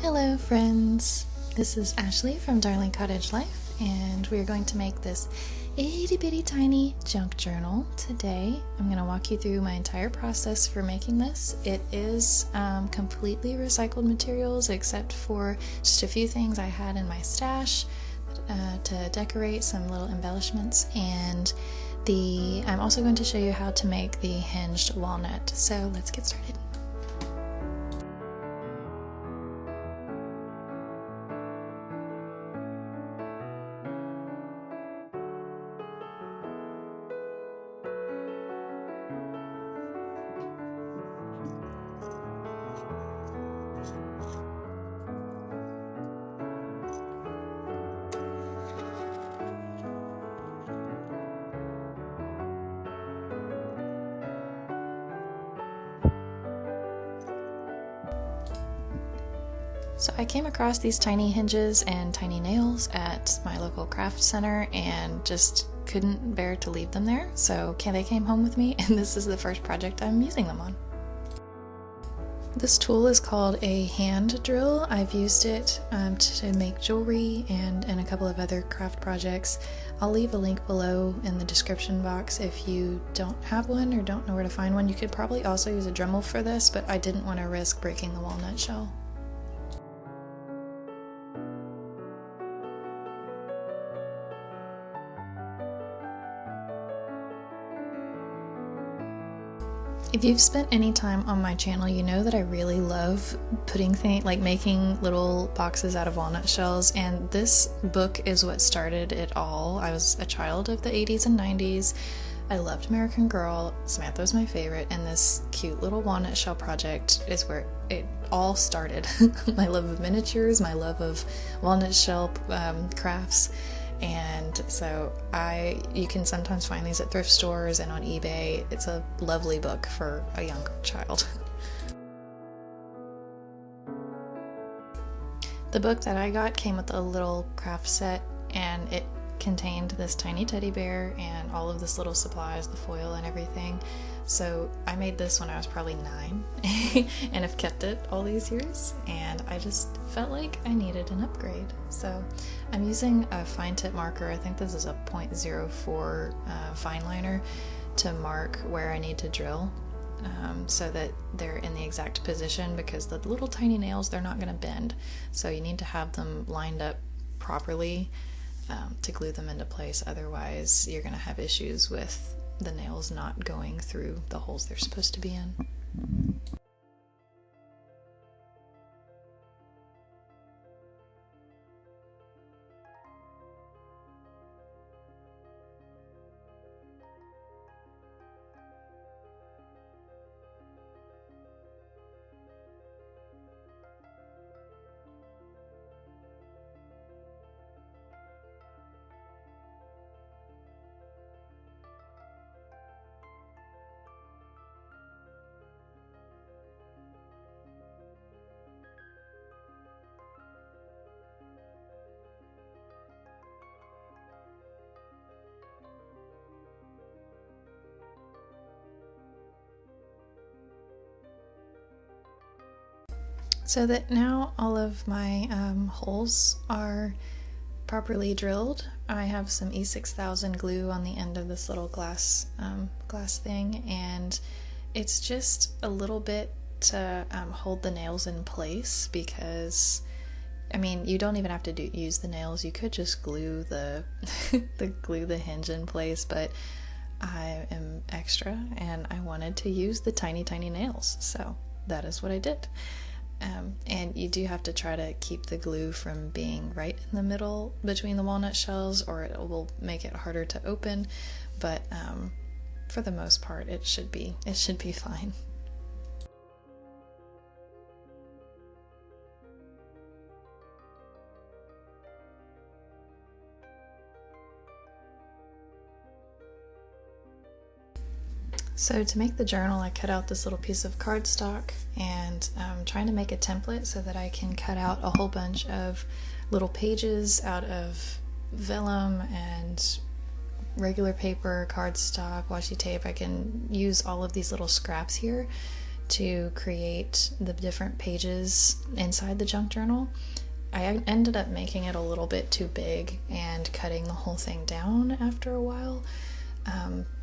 Hello friends, this is Ashley from Darling Cottage Life, and we're going to make this itty bitty tiny junk journal today. I'm going to walk you through my entire process for making this. It is completely recycled materials except for just a few things I had in my stash to decorate, some little embellishments, and I'm also going to show you how to make the hinged walnut. So let's get started. So I came across these tiny hinges and tiny nails at my local craft center and just couldn't bear to leave them there, so they came home with me, and this is the first project I'm using them on. This tool is called a hand drill. I've used it to make jewelry and a couple of other craft projects. I'll leave a link below in the description box if you don't have one or don't know where to find one. You could probably also use a Dremel for this, but I didn't want to risk breaking the walnut shell. If you've spent any time on my channel, you know that I really love making little boxes out of walnut shells, and this book is what started it all. I was a child of the 80s and 90s. I loved American Girl, Samantha was my favorite, and this cute little walnut shell project is where it all started. My love of miniatures, my love of walnut shell crafts. And so you can sometimes find these at thrift stores and on eBay. It's a lovely book for a young child. The book that I got came with a little craft set, and it contained this tiny teddy bear and all of this little supplies, the foil and everything. So I made this when I was probably 9 and have kept it all these years, and I just felt like I needed an upgrade. So I'm using a fine tip marker. I think this is a 0.04 fine liner to mark where I need to drill so that they're in the exact position, because the little tiny nails, they're not going to bend. So you need to have them lined up properly to glue them into place. Otherwise you're going to have issues with the nails not going through the holes they're supposed to be in. So that now all of my holes are properly drilled, I have some E6000 glue on the end of this little glass thing, and it's just a little bit to hold the nails in place, because I mean, you don't even have to use the nails. You could just glue the glue the hinge in place, but I am extra and I wanted to use the tiny nails, so that is what I did. And you do have to try to keep the glue from being right in the middle between the walnut shells, or it will make it harder to open, but for the most part it should be fine. So to make the journal, I cut out this little piece of cardstock, and I'm trying to make a template so that I can cut out a whole bunch of little pages out of vellum and regular paper, cardstock, washi tape. I can use all of these little scraps here to create the different pages inside the junk journal. I ended up making it a little bit too big and cutting the whole thing down after a while,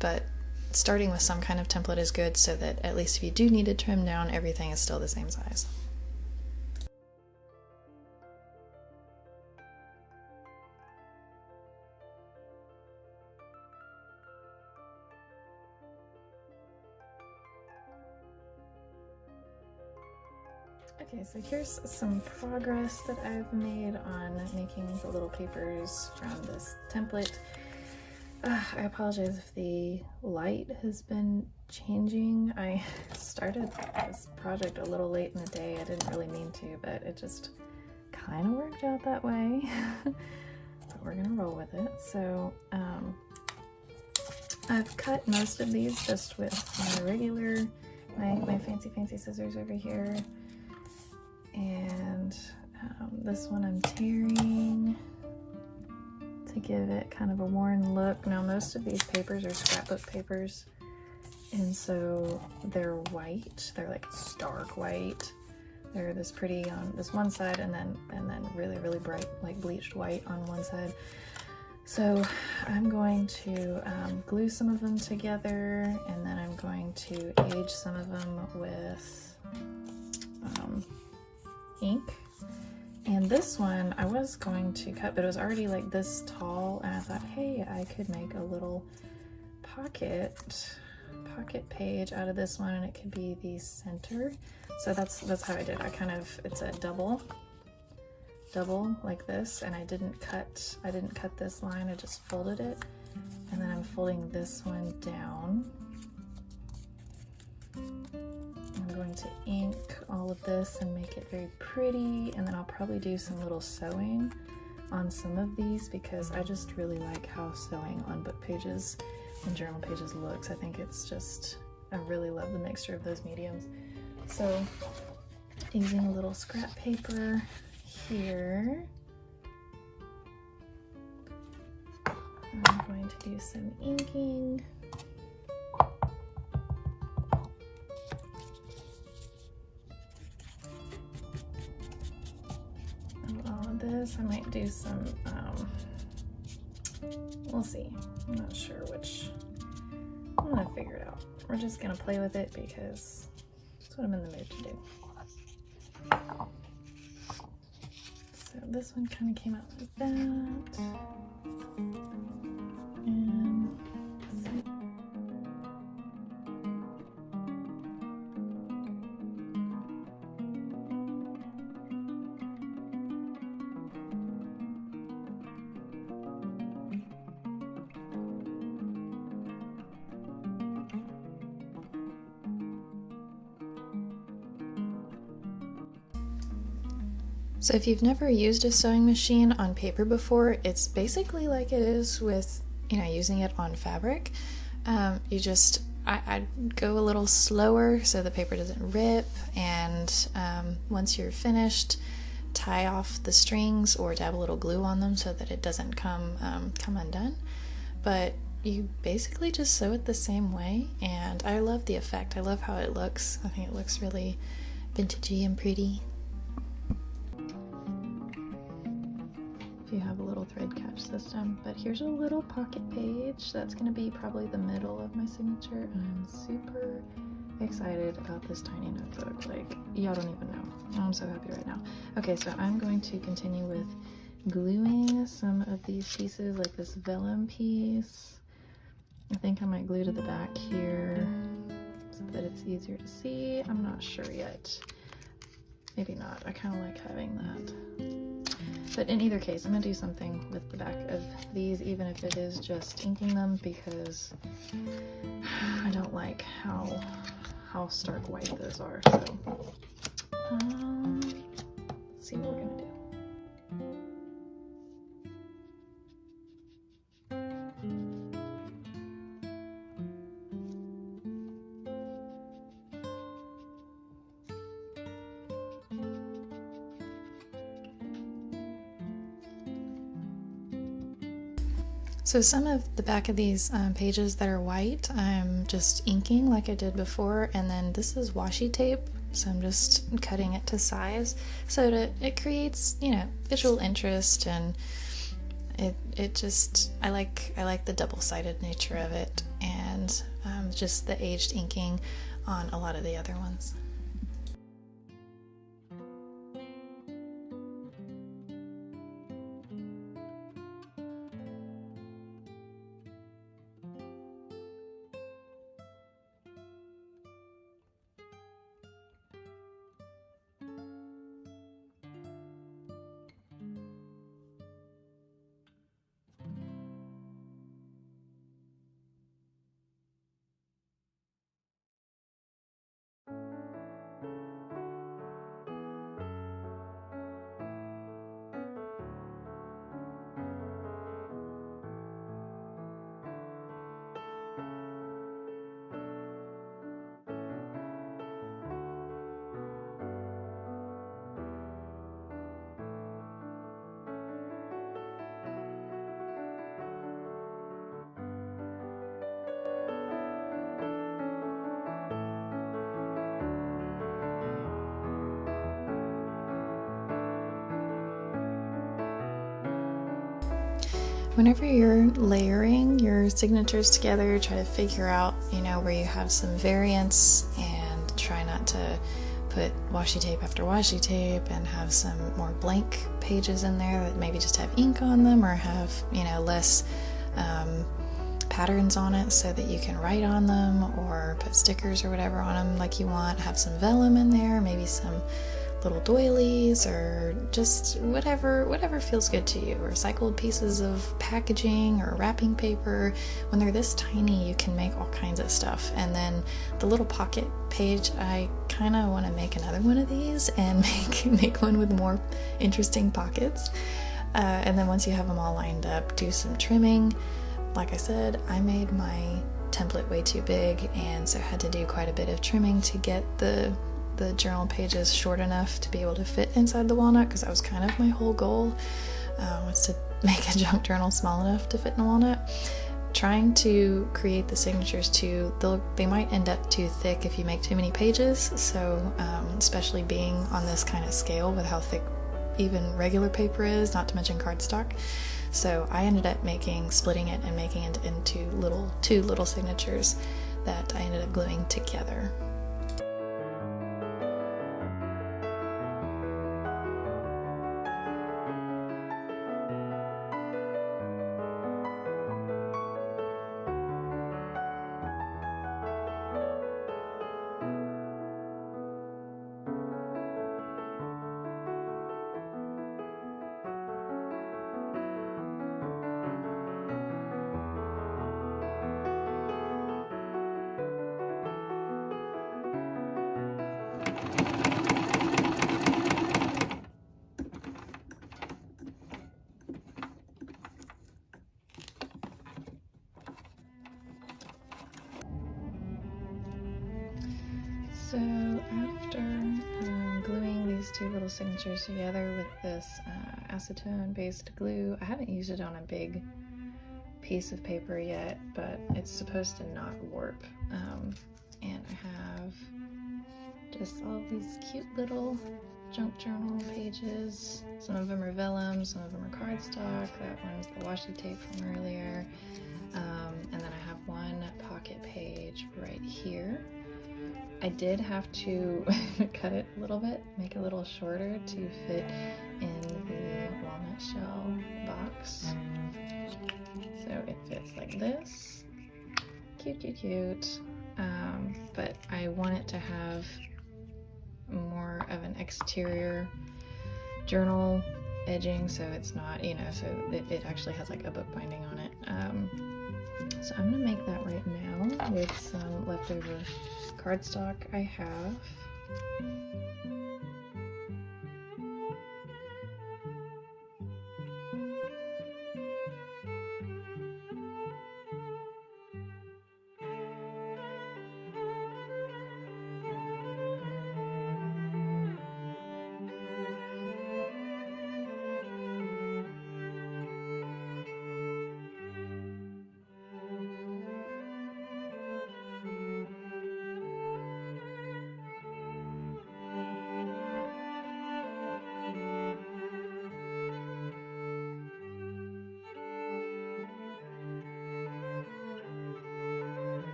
but starting with some kind of template is good so that at least if you do need to trim down, everything is still the same size. Okay, so here's some progress that I've made on making the little papers from this template. I apologize if the light has been changing. I started this project a little late in the day. I didn't really mean to, but it just kind of worked out that way. But we're gonna roll with it. So I've cut most of these just with my regular, my fancy scissors over here. And this one I'm tearing to give it kind of a worn look. Now most of these papers are scrapbook papers, and so they're white. They're like stark white. They're this pretty on this one side, and then really bright, like bleached white on one side. So I'm going to glue some of them together, and then I'm going to age some of them with ink. And this one I was going to cut, but it was already like this tall, and I thought, hey, I could make a little pocket page out of this one, and it could be the center. So that's how I did. I kind of, it's a double like this, and I didn't cut this line, I just folded it, and then I'm folding this one down. I'm going to ink all of this and make it very pretty, and then I'll probably do some little sewing on some of these because I just really like how sewing on book pages and journal pages looks. I think it's just, I really love the mixture of those mediums. So using a little scrap paper here, I'm going to do some inking. This, I might do some, we'll see. I'm not sure which. I'm gonna figure it out. We're just gonna play with it because that's what I'm in the mood to do. So this one kind of came out like that. And see. So if you've never used a sewing machine on paper before, it's basically like it is with, using it on fabric. I go a little slower so the paper doesn't rip, and once you're finished, tie off the strings or dab a little glue on them so that it doesn't come undone. But you basically just sew it the same way, and I love the effect. I love how it looks. I think it looks really vintagey and pretty. You have a little thread catch system, but here's a little pocket page that's going to be probably the middle of my signature, and I'm super excited about this tiny notebook. Like, y'all don't even know. I'm so happy right now. Okay, so I'm going to continue with gluing some of these pieces, like this vellum piece. I think I might glue to the back here so that it's easier to see. I'm not sure yet. Maybe not. I kind of like having that. But in either case, I'm going to do something with the back of these, even if it is just inking them, because I don't like how stark white those are. So, let's see what we're going to do. So some of the back of these pages that are white, I'm just inking like I did before, and then this is washi tape, so I'm just cutting it to size, so it creates, you know, visual interest, and it just, I like the double-sided nature of it, and just the aged inking on a lot of the other ones. Whenever you're layering your signatures together, try to figure out, you know, where you have some variance, and try not to put washi tape after washi tape and have some more blank pages in there that maybe just have ink on them, or have, you know, less patterns on it so that you can write on them or put stickers or whatever on them like you want. Have some vellum in there, maybe some little doilies, or just whatever feels good to you, or recycled pieces of packaging or wrapping paper. When they're this tiny, you can make all kinds of stuff. And then the little pocket page, I kind of want to make another one of these and make one with more interesting pockets. And then once you have them all lined up, do some trimming. Like I said, I made my template way too big, and so had to do quite a bit of trimming to get the journal pages short enough to be able to fit inside the walnut, because that was kind of my whole goal, was to make a junk journal small enough to fit in a walnut. Trying to create the signatures too, they might end up too thick if you make too many pages, so especially being on this kind of scale with how thick even regular paper is, not to mention cardstock. So I ended up splitting it and making it into two little signatures that I ended up gluing together. So after gluing these two little signatures together with this acetone-based glue, I haven't used it on a big piece of paper yet, but it's supposed to not warp. And I have just all these cute little junk journal pages. Some of them are vellum, some of them are cardstock. That one's the washi tape from earlier. And then I have one pocket page right here. I did have to cut it a little bit, make it a little shorter to fit in the walnut shell box. So it fits like this. Cute, cute, cute. But I want it to have more of an exterior journal edging, so it's not, you know, so it actually has like a book binding on it. So I'm gonna make that right now with some leftover cardstock I have.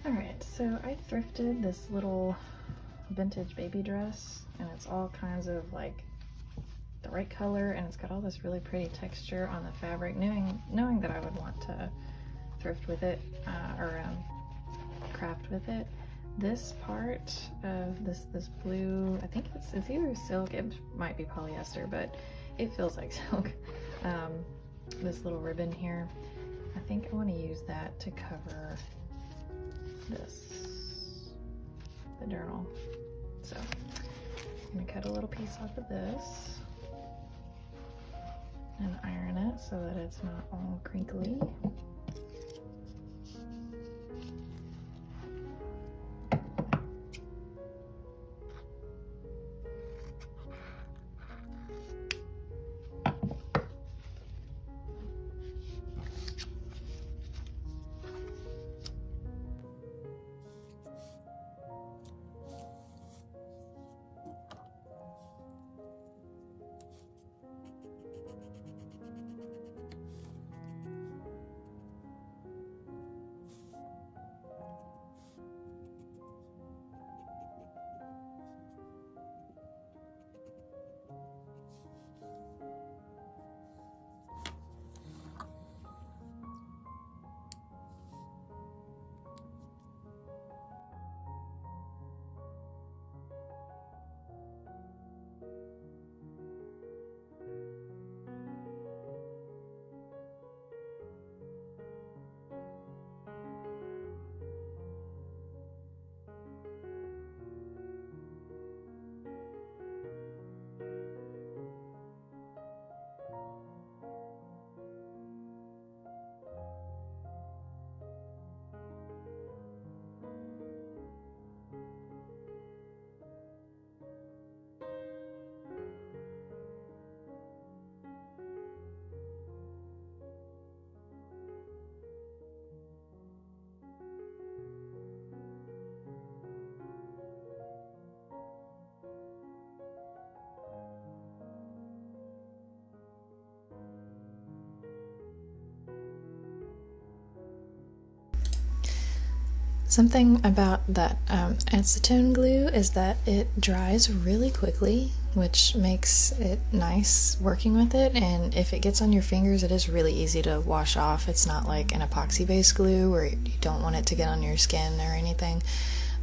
Alright, so I thrifted this little vintage baby dress, and it's all kinds of like the right color, and it's got all this really pretty texture on the fabric, knowing that I would want to thrift with it, or craft with it. This part of this blue, I think it's either silk, it might be polyester, but it feels like silk. This little ribbon here, I think I want to use that to cover the journal. So I'm gonna cut a little piece off of this and iron it so that it's not all crinkly. Something about that acetone glue is that it dries really quickly, which makes it nice working with it, and if it gets on your fingers it is really easy to wash off. It's not like an epoxy based glue where you don't want it to get on your skin or anything.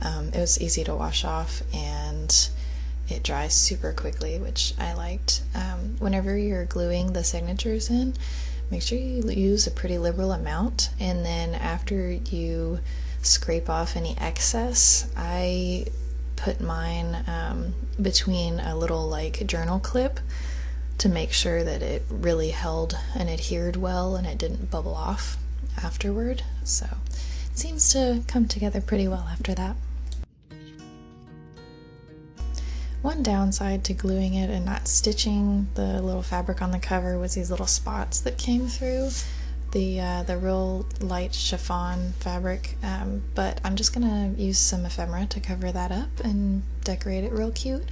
It was easy to wash off and it dries super quickly, which I liked. Whenever you're gluing the signatures in, make sure you use a pretty liberal amount, and then after you scrape off any excess, I put mine between a little like journal clip to make sure that it really held and adhered well and it didn't bubble off afterward. So it seems to come together pretty well after that. One downside to gluing it and not stitching the little fabric on the cover was these little spots that came through the real light chiffon fabric, but I'm just gonna use some ephemera to cover that up and decorate it real cute.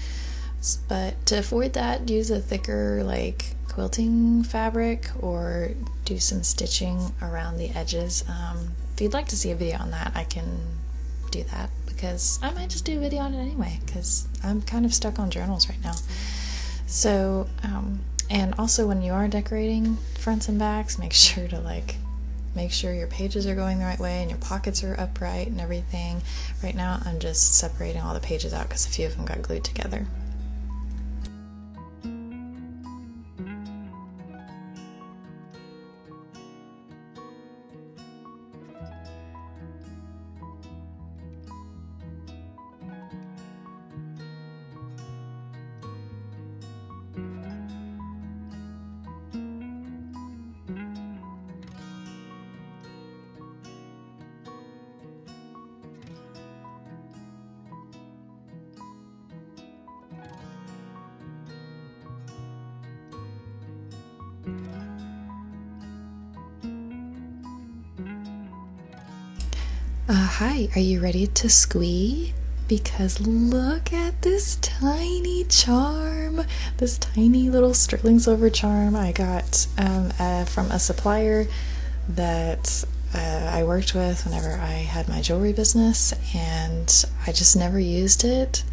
But to avoid that, use a thicker like quilting fabric or do some stitching around the edges. If you'd like to see a video on that, I can do that, because I might just do a video on it anyway, because I'm kind of stuck on journals right now. So and also when you are decorating fronts and backs, make sure your pages are going the right way and your pockets are upright and everything. Right now I'm just separating all the pages out because a few of them got glued together. Hi, are you ready to squee? Because look at this tiny charm, this tiny little sterling silver charm I got from a supplier that I worked with whenever I had my jewelry business, and I just never used it.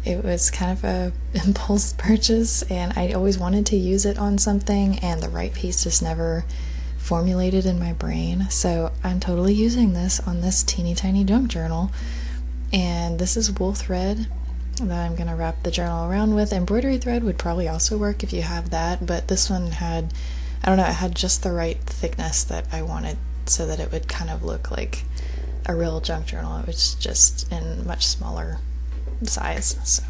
It was kind of a impulse purchase, and I always wanted to use it on something, and the right piece just never formulated in my brain. So I'm totally using this on this teeny tiny junk journal, and this is wool thread that I'm gonna wrap the journal around with. Embroidery thread would probably also work if you have that, but this one had, I don't know, it had just the right thickness that I wanted so that it would kind of look like a real junk journal. It was just in much smaller size, so.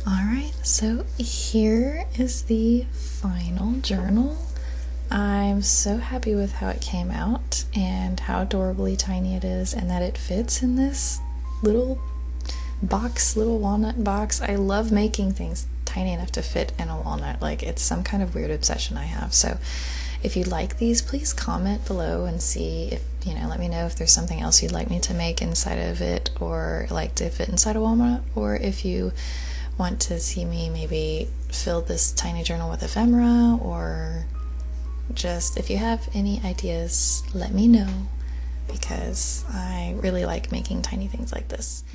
Alright, so here is the final journal. I'm so happy with how it came out and how adorably tiny it is, and that it fits in this little box, little walnut box. I love making things tiny enough to fit in a walnut. Like, it's some kind of weird obsession I have. So if you like these, please comment below and see if, let me know if there's something else you'd like me to make inside of it, or like to fit inside a walnut, or if you want to see me maybe fill this tiny journal with ephemera, or just if you have any ideas, let me know, because I really like making tiny things like this.